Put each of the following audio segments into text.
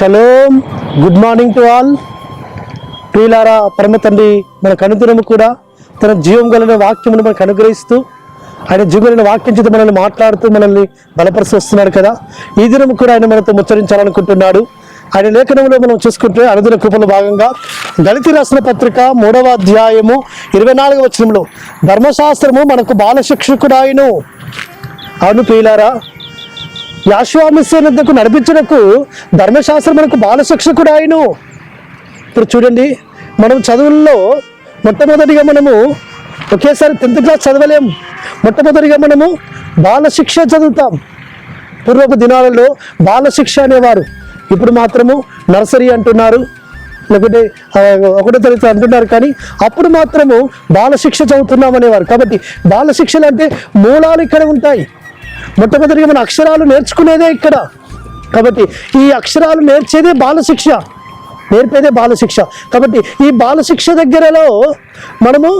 Shalom. Good morning to all. ప్రియులారా, పరమ తండ్రి మనకు అనుదినము కూడా తన జీవం కలిగిన వాక్యమును మనకు అనుగ్రహిస్తూ ఆయన జీవన వాక్యం చేత మనల్ని మాట్లాడుతూ మనల్ని బలపరిచి వస్తున్నాడు కదా. ఈ దినము కూడా ఆయన మనతో ముచ్చరించాలనుకుంటున్నాడు. ఆయన లేఖనంలో మనం చూసుకుంటే అనుదిన కృపలో భాగంగా గళితీ రాసిన పత్రిక 3వ అధ్యాయము 24వ వచనంలో ధర్మశాస్త్రము మనకు బాలశిక్షకుడాయను. అవును ప్రియులారా, యాషువ మిస్సీయునకు నడిపించుటకు ధర్మశాస్త్రం మనకు బాలశిక్షకుడాయను. ఇప్పుడు చూడండి, మనం చదువుల్లో మొట్టమొదటిగా మనము ఒకేసారి 10th క్లాస్ చదవలేం. మొట్టమొదటిగా మనము బాలశిక్ష చదువుతాం. పూర్వపు దినాలలో బాలశిక్ష అనేవారు. ఇప్పుడు మాత్రము నర్సరీ అంటున్నారు, లేకపోతే 1వ తరగతి అంటున్నారు. కానీ అప్పుడు మాత్రము బాలశిక్ష చదువుతున్నాం అనేవారు. కాబట్టి బాలశిక్షలు అంటే మూలాలు ఇక్కడ ఉంటాయి. మొట్టమొదటిగా మన అక్షరాలు నేర్చుకునేదే ఇక్కడ. కాబట్టి ఈ అక్షరాలు నేర్చేదే బాలశిక్ష, నేర్పేదే బాలశిక్ష. కాబట్టి ఈ బాలశిక్ష దగ్గరలో మనము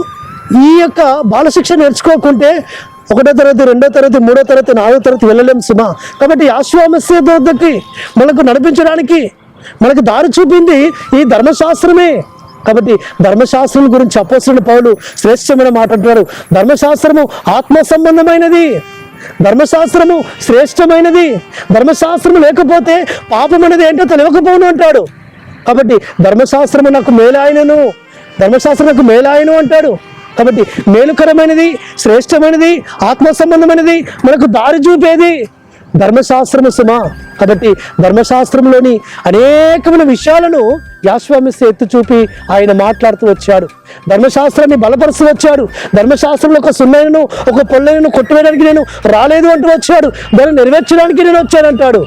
ఈ యొక్క బాలశిక్ష నేర్చుకోకుంటే 1వ తరగతి, 2వ తరగతి, 3వ తరగతి, 4వ తరగతి వెళ్ళలేం సుమా. కాబట్టి యాషువ మిస్సీయ వద్దకి మనకు నడిపించడానికి మనకు దారి చూపింది ఈ ధర్మశాస్త్రమే. కాబట్టి ధర్మశాస్త్రం గురించి అపోస్తలుడైన పౌలు శ్రేష్టమైన మాట అంటున్నారు. ధర్మశాస్త్రము ఆత్మ సంబంధమైనది, ధర్మశాస్త్రము శ్రేష్టమైనది. ధర్మశాస్త్రము లేకపోతే పాపం అనేది ఏంటో తెలియకపోను అంటాడు. కాబట్టి ధర్మశాస్త్రము నాకు మేలాయనను, ధర్మశాస్త్రం నాకు మేలాయను అంటాడు. కాబట్టి మేలుకరమైనది, శ్రేష్టమైనది, ఆత్మ సంబంధమైనది, మనకు దారి చూపేది ధర్మశాస్త్రము సుమా. కాబట్టి ధర్మశాస్త్రంలోని అనేకమైన విషయాలను యాషువ మిస్సీయ ఎత్తి చూపి ఆయన మాట్లాడుతూ వచ్చాడు. ధర్మశాస్త్రాన్ని బలపరుస్తూ వచ్చాడు. ధర్మశాస్త్రంలో ఒక సున్నైనను ఒక పొల్లైనను కొట్టువేయడానికి నేను రాలేదు అంటూ వచ్చాడు. దాన్ని నెరవేర్చడానికి నేను వచ్చానంటాడు.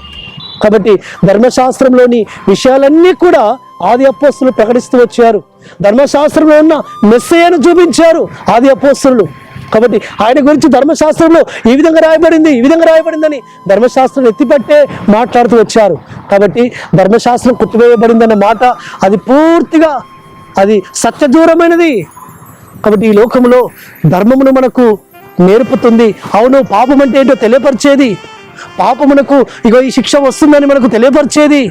కాబట్టి ధర్మశాస్త్రంలోని విషయాలన్నీ కూడా ఆది అపోస్తలులు ప్రకటిస్తూ వచ్చారు. ధర్మశాస్త్రంలో ఉన్న మెస్సీయను చూపించారు ఆది అపోస్తలులు. కాబట్టి ఆయన గురించి ధర్మశాస్త్రంలో ఈ విధంగా రాయబడింది, ఈ విధంగా రాయబడిందని ధర్మశాస్త్రం ఎత్తిపట్టే మాట్లాడుతూ వచ్చారు. కాబట్టి ధర్మశాస్త్రం కుట్టివేయబడిందన్న మాట అది పూర్తిగా అది సత్యదూరమైనది. కాబట్టి ఈ లోకంలో ధర్మమును మనకు నేర్పుతుంది. అవును, పాపం అంటే ఏంటో తెలియపరిచేది, పాపమునకు ఇగో ఈ శిక్ష వస్తుందని మనకు తెలియపరిచేది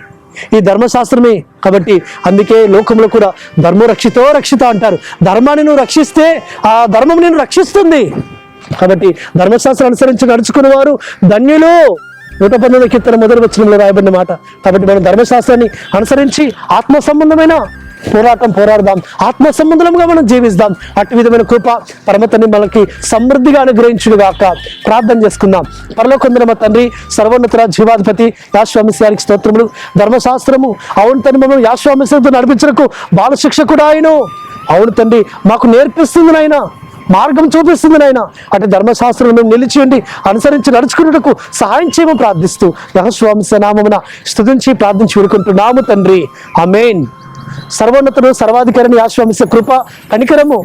ఈ ధర్మశాస్త్రమే. కాబట్టి అందుకే లోకంలో కూడా ధర్మం రక్షితో రక్షిత అంటారు. ధర్మాన్ని నువ్వు రక్షిస్తే ఆ ధర్మం నేను రక్షిస్తుంది. కాబట్టి ధర్మశాస్త్రం అనుసరించి నడుచుకునే వారు ధన్యులు. 119వ కీర్తన 1వ వచనంలో రాయబడిన మాట. కాబట్టి మనం ధర్మశాస్త్రాన్ని అనుసరించి ఆత్మ సంబంధమైన పోరాడదాం, ఆత్మ సంబంధంగా మనం జీవిస్తాం. అటు విధమైన కృప పరమతని మనకి సమృద్ధిగా అనుగ్రహించుగాక. ప్రార్థన చేసుకుందాం. పరలోకందున మా తండ్రి, సర్వోన్నత జీవాధిపతి యాషువ మిస్సీయానికి స్తోత్రములు. ధర్మశాస్త్రము అవును తండ్రి, మనం యాషువ మిస్సీయతో నడిపించడానికి బాలశిక్షకుడు ఆయన. అవును తండ్రి, మాకు నేర్పిస్తుంది నాయన, మార్గం చూపిస్తుంది నాయన. అటు ధర్మశాస్త్రం మేము నిలిచియండి, అనుసరించి నడుచుకున్నటకు సహాయం చేయమని ప్రార్థిస్తూ యాషువ మిస్సీయ నామమున స్తుతించి ప్రార్థించి వేడుకుంటున్నాము తండ్రి. ఆమేన్. సర్వోన్నతుడు సర్వాధికారిని యాషువ మిస్సీయ కృప, కనికరము,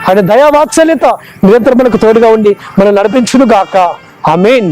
ఆయన దయా వాత్సల్యత నిరంతరం మనకు తోడుగా ఉండి మనం నడిపించును గాక. ఆమేన్.